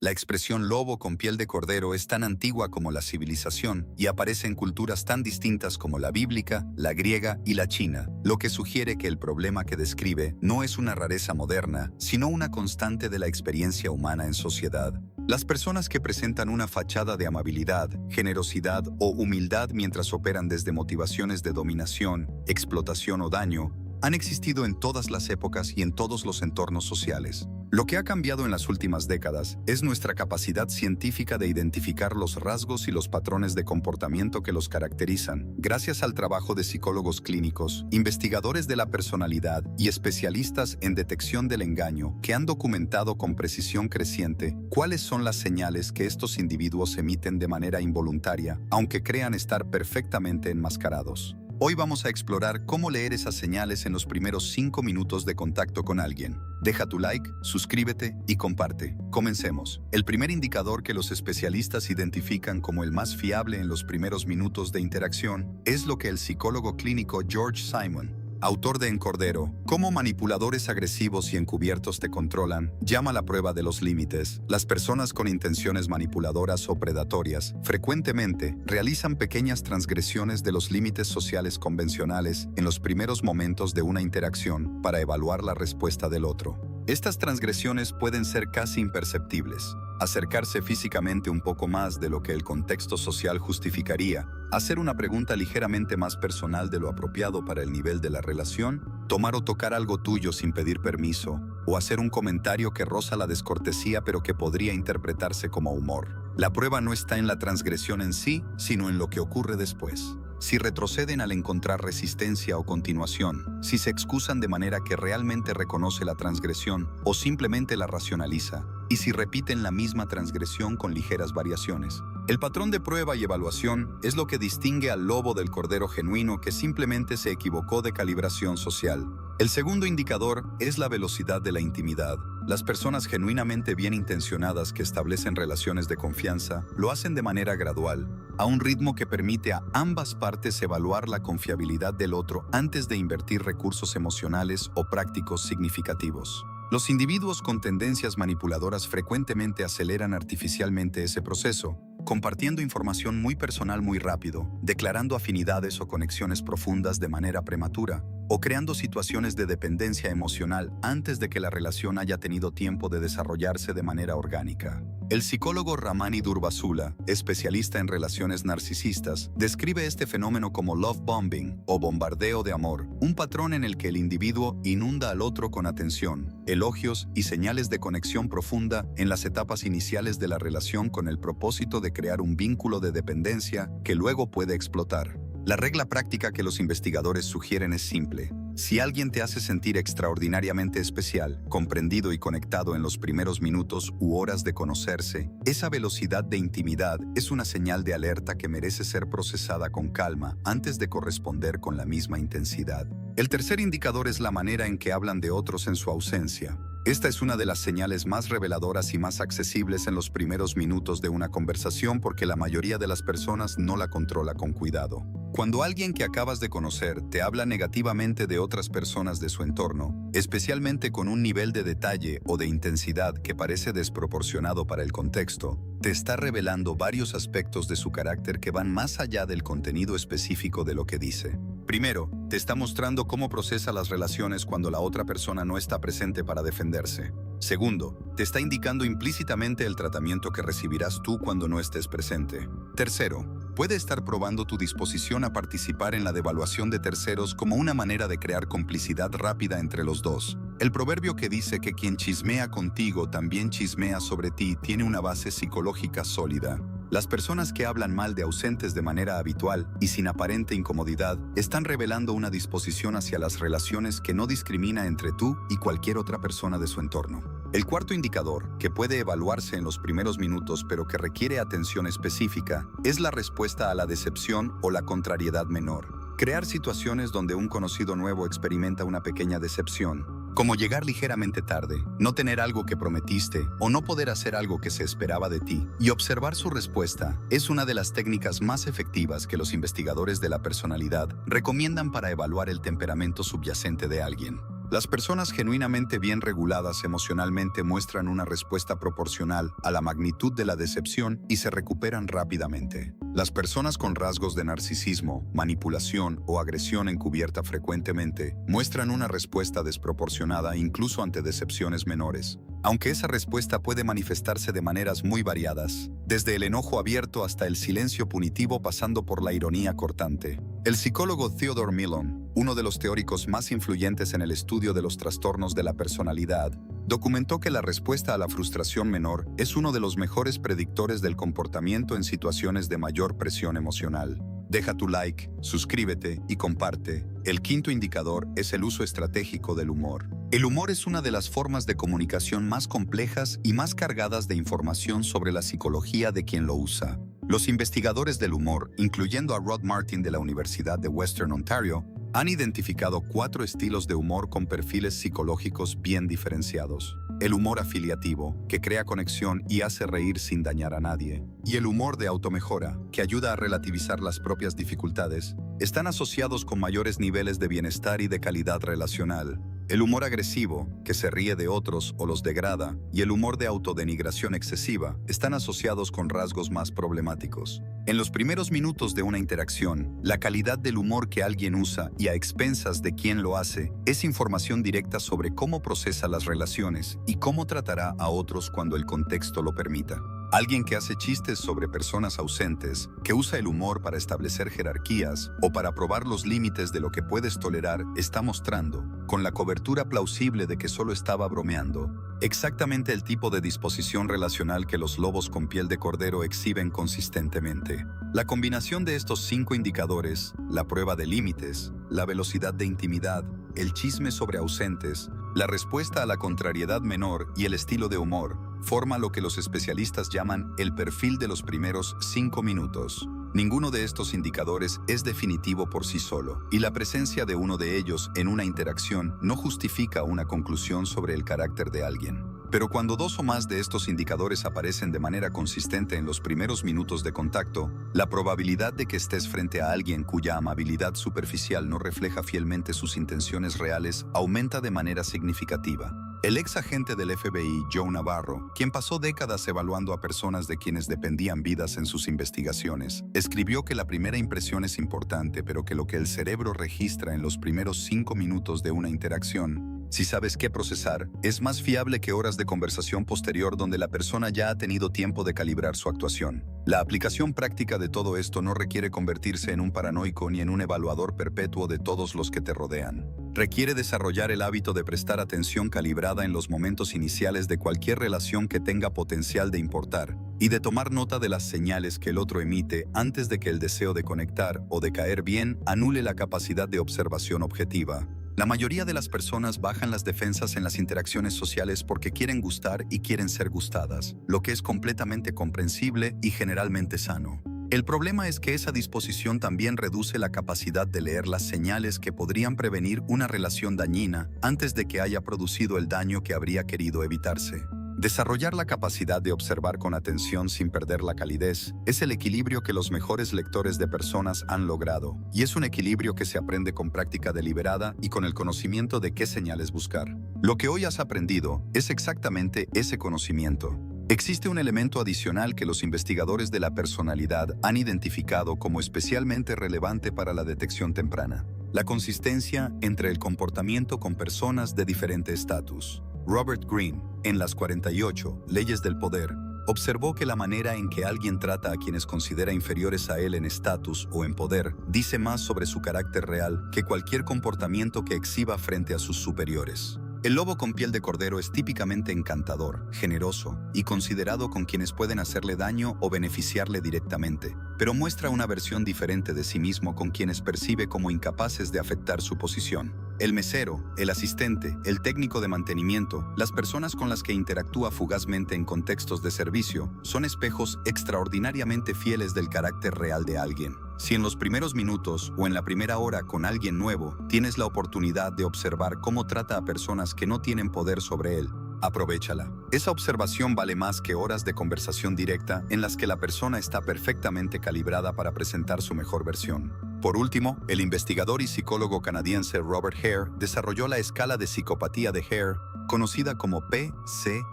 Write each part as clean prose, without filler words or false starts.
La expresión lobo con piel de cordero es tan antigua como la civilización y aparece en culturas tan distintas como la bíblica, la griega y la china, lo que sugiere que el problema que describe no es una rareza moderna, sino una constante de la experiencia humana en sociedad. Las personas que presentan una fachada de amabilidad, generosidad o humildad mientras operan desde motivaciones de dominación, explotación o daño, han existido en todas las épocas y en todos los entornos sociales. Lo que ha cambiado en las últimas décadas es nuestra capacidad científica de identificar los rasgos y los patrones de comportamiento que los caracterizan, gracias al trabajo de psicólogos clínicos, investigadores de la personalidad y especialistas en detección del engaño que han documentado con precisión creciente cuáles son las señales que estos individuos emiten de manera involuntaria, aunque crean estar perfectamente enmascarados. Hoy vamos a explorar cómo leer esas señales en los primeros 5 minutos de contacto con alguien. Deja tu like, suscríbete y comparte. Comencemos. El primer indicador que los especialistas identifican como el más fiable en los primeros minutos de interacción es lo que el psicólogo clínico George Simon, autor de En Cordero, Cómo manipuladores agresivos y encubiertos te controlan, llama la prueba de los límites. Las personas con intenciones manipuladoras o predatorias frecuentemente realizan pequeñas transgresiones de los límites sociales convencionales en los primeros momentos de una interacción para evaluar la respuesta del otro. Estas transgresiones pueden ser casi imperceptibles. Acercarse físicamente un poco más de lo que el contexto social justificaría, hacer una pregunta ligeramente más personal de lo apropiado para el nivel de la relación, tomar o tocar algo tuyo sin pedir permiso, o hacer un comentario que roza la descortesía pero que podría interpretarse como humor. La prueba no está en la transgresión en sí, sino en lo que ocurre después. Si retroceden al encontrar resistencia o continuación, si se excusan de manera que realmente reconoce la transgresión o simplemente la racionaliza, y si repiten la misma transgresión con ligeras variaciones. El patrón de prueba y evaluación es lo que distingue al lobo del cordero genuino que simplemente se equivocó de calibración social. El segundo indicador es la velocidad de la intimidad. Las personas genuinamente bien intencionadas que establecen relaciones de confianza lo hacen de manera gradual, a un ritmo que permite a ambas partes evaluar la confiabilidad del otro antes de invertir recursos emocionales o prácticos significativos. Los individuos con tendencias manipuladoras frecuentemente aceleran artificialmente ese proceso, compartiendo información muy personal muy rápido, declarando afinidades o conexiones profundas de manera prematura, o creando situaciones de dependencia emocional antes de que la relación haya tenido tiempo de desarrollarse de manera orgánica. El psicólogo Ramani Durvasula, especialista en relaciones narcisistas, describe este fenómeno como love bombing o bombardeo de amor, un patrón en el que el individuo inunda al otro con atención, elogios y señales de conexión profunda en las etapas iniciales de la relación con el propósito de crear un vínculo de dependencia que luego puede explotar. La regla práctica que los investigadores sugieren es simple. Si alguien te hace sentir extraordinariamente especial, comprendido y conectado en los primeros minutos u horas de conocerse, esa velocidad de intimidad es una señal de alerta que merece ser procesada con calma antes de corresponder con la misma intensidad. El tercer indicador es la manera en que hablan de otros en su ausencia. Esta es una de las señales más reveladoras y más accesibles en los primeros minutos de una conversación porque la mayoría de las personas no la controla con cuidado. Cuando alguien que acabas de conocer te habla negativamente de otras personas de su entorno, especialmente con un nivel de detalle o de intensidad que parece desproporcionado para el contexto, te está revelando varios aspectos de su carácter que van más allá del contenido específico de lo que dice. Primero, te está mostrando cómo procesa las relaciones cuando la otra persona no está presente para defenderse. Segundo, te está indicando implícitamente el tratamiento que recibirás tú cuando no estés presente. Tercero, puede estar probando tu disposición a participar en la devaluación de terceros como una manera de crear complicidad rápida entre los dos. El proverbio que dice que quien chismea contigo también chismea sobre ti tiene una base psicológica sólida. Las personas que hablan mal de ausentes de manera habitual y sin aparente incomodidad están revelando una disposición hacia las relaciones que no discrimina entre tú y cualquier otra persona de su entorno. El cuarto indicador, que puede evaluarse en los primeros minutos pero que requiere atención específica, es la respuesta a la decepción o la contrariedad menor. Crear situaciones donde un conocido nuevo experimenta una pequeña decepción, como llegar ligeramente tarde, no tener algo que prometiste o no poder hacer algo que se esperaba de ti, y observar su respuesta, es una de las técnicas más efectivas que los investigadores de la personalidad recomiendan para evaluar el temperamento subyacente de alguien. Las personas genuinamente bien reguladas emocionalmente muestran una respuesta proporcional a la magnitud de la decepción y se recuperan rápidamente. Las personas con rasgos de narcisismo, manipulación o agresión encubierta frecuentemente muestran una respuesta desproporcionada incluso ante decepciones menores, aunque esa respuesta puede manifestarse de maneras muy variadas, desde el enojo abierto hasta el silencio punitivo pasando por la ironía cortante. El psicólogo Theodore Millon, uno de los teóricos más influyentes en el estudio de los trastornos de la personalidad, documentó que la respuesta a la frustración menor es uno de los mejores predictores del comportamiento en situaciones de mayor presión emocional. Deja tu like, suscríbete y comparte. El quinto indicador es el uso estratégico del humor. El humor es una de las formas de comunicación más complejas y más cargadas de información sobre la psicología de quien lo usa. Los investigadores del humor, incluyendo a Rod Martin de la Universidad de Western Ontario, han identificado 4 estilos de humor con perfiles psicológicos bien diferenciados. El humor afiliativo, que crea conexión y hace reír sin dañar a nadie, y el humor de automejora, que ayuda a relativizar las propias dificultades, están asociados con mayores niveles de bienestar y de calidad relacional. El humor agresivo, que se ríe de otros o los degrada, y el humor de autodenigración excesiva están asociados con rasgos más problemáticos. En los primeros minutos de una interacción, la calidad del humor que alguien usa y a expensas de quien lo hace es información directa sobre cómo procesa las relaciones y cómo tratará a otros cuando el contexto lo permita. Alguien que hace chistes sobre personas ausentes, que usa el humor para establecer jerarquías o para probar los límites de lo que puedes tolerar, está mostrando, con la cobertura plausible de que solo estaba bromeando, exactamente el tipo de disposición relacional que los lobos con piel de cordero exhiben consistentemente. La combinación de estos 5 indicadores, la prueba de límites, la velocidad de intimidad, el chisme sobre ausentes, la respuesta a la contrariedad menor y el estilo de humor, forma lo que los especialistas llaman el perfil de los primeros 5 minutos. Ninguno de estos indicadores es definitivo por sí solo, y la presencia de uno de ellos en una interacción no justifica una conclusión sobre el carácter de alguien. Pero cuando 2 o más de estos indicadores aparecen de manera consistente en los primeros minutos de contacto, la probabilidad de que estés frente a alguien cuya amabilidad superficial no refleja fielmente sus intenciones reales aumenta de manera significativa. El ex agente del FBI, Joe Navarro, quien pasó décadas evaluando a personas de quienes dependían vidas en sus investigaciones, escribió que la primera impresión es importante, pero que lo que el cerebro registra en los primeros 5 minutos de una interacción, si sabes qué procesar, es más fiable que horas de conversación posterior donde la persona ya ha tenido tiempo de calibrar su actuación. La aplicación práctica de todo esto no requiere convertirse en un paranoico ni en un evaluador perpetuo de todos los que te rodean. Requiere desarrollar el hábito de prestar atención calibrada en los momentos iniciales de cualquier relación que tenga potencial de importar y de tomar nota de las señales que el otro emite antes de que el deseo de conectar o de caer bien anule la capacidad de observación objetiva. La mayoría de las personas bajan las defensas en las interacciones sociales porque quieren gustar y quieren ser gustadas, lo que es completamente comprensible y generalmente sano. El problema es que esa disposición también reduce la capacidad de leer las señales que podrían prevenir una relación dañina antes de que haya producido el daño que habría querido evitarse. Desarrollar la capacidad de observar con atención sin perder la calidez es el equilibrio que los mejores lectores de personas han logrado, y es un equilibrio que se aprende con práctica deliberada y con el conocimiento de qué señales buscar. Lo que hoy has aprendido es exactamente ese conocimiento. Existe un elemento adicional que los investigadores de la personalidad han identificado como especialmente relevante para la detección temprana: la consistencia entre el comportamiento con personas de diferente estatus. Robert Greene, en Las 48 Leyes del Poder, observó que la manera en que alguien trata a quienes considera inferiores a él en estatus o en poder dice más sobre su carácter real que cualquier comportamiento que exhiba frente a sus superiores. El lobo con piel de cordero es típicamente encantador, generoso y considerado con quienes pueden hacerle daño o beneficiarle directamente, pero muestra una versión diferente de sí mismo con quienes percibe como incapaces de afectar su posición. El mesero, el asistente, el técnico de mantenimiento, las personas con las que interactúa fugazmente en contextos de servicio, son espejos extraordinariamente fieles del carácter real de alguien. Si en los primeros minutos o en la primera hora con alguien nuevo tienes la oportunidad de observar cómo trata a personas que no tienen poder sobre él, aprovéchala. Esa observación vale más que horas de conversación directa en las que la persona está perfectamente calibrada para presentar su mejor versión. Por último, el investigador y psicólogo canadiense Robert Hare desarrolló la escala de psicopatía de Hare, conocida como PCLR,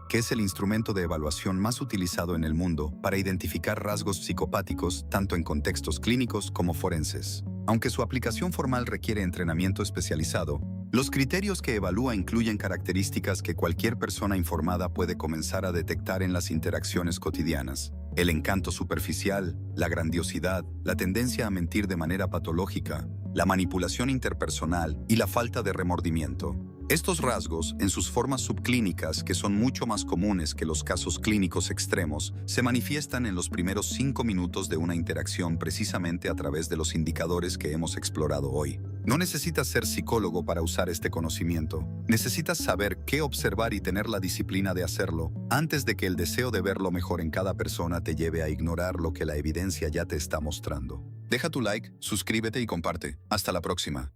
que es el instrumento de evaluación más utilizado en el mundo para identificar rasgos psicopáticos tanto en contextos clínicos como forenses. Aunque su aplicación formal requiere entrenamiento especializado, los criterios que evalúa incluyen características que cualquier persona informada puede comenzar a detectar en las interacciones cotidianas. El encanto superficial, la grandiosidad, la tendencia a mentir de manera patológica, la manipulación interpersonal y la falta de remordimiento. Estos rasgos, en sus formas subclínicas, que son mucho más comunes que los casos clínicos extremos, se manifiestan en los primeros 5 minutos de una interacción precisamente a través de los indicadores que hemos explorado hoy. No necesitas ser psicólogo para usar este conocimiento. Necesitas saber qué observar y tener la disciplina de hacerlo, antes de que el deseo de ver lo mejor en cada persona te lleve a ignorar lo que la evidencia ya te está mostrando. Deja tu like, suscríbete y comparte. Hasta la próxima.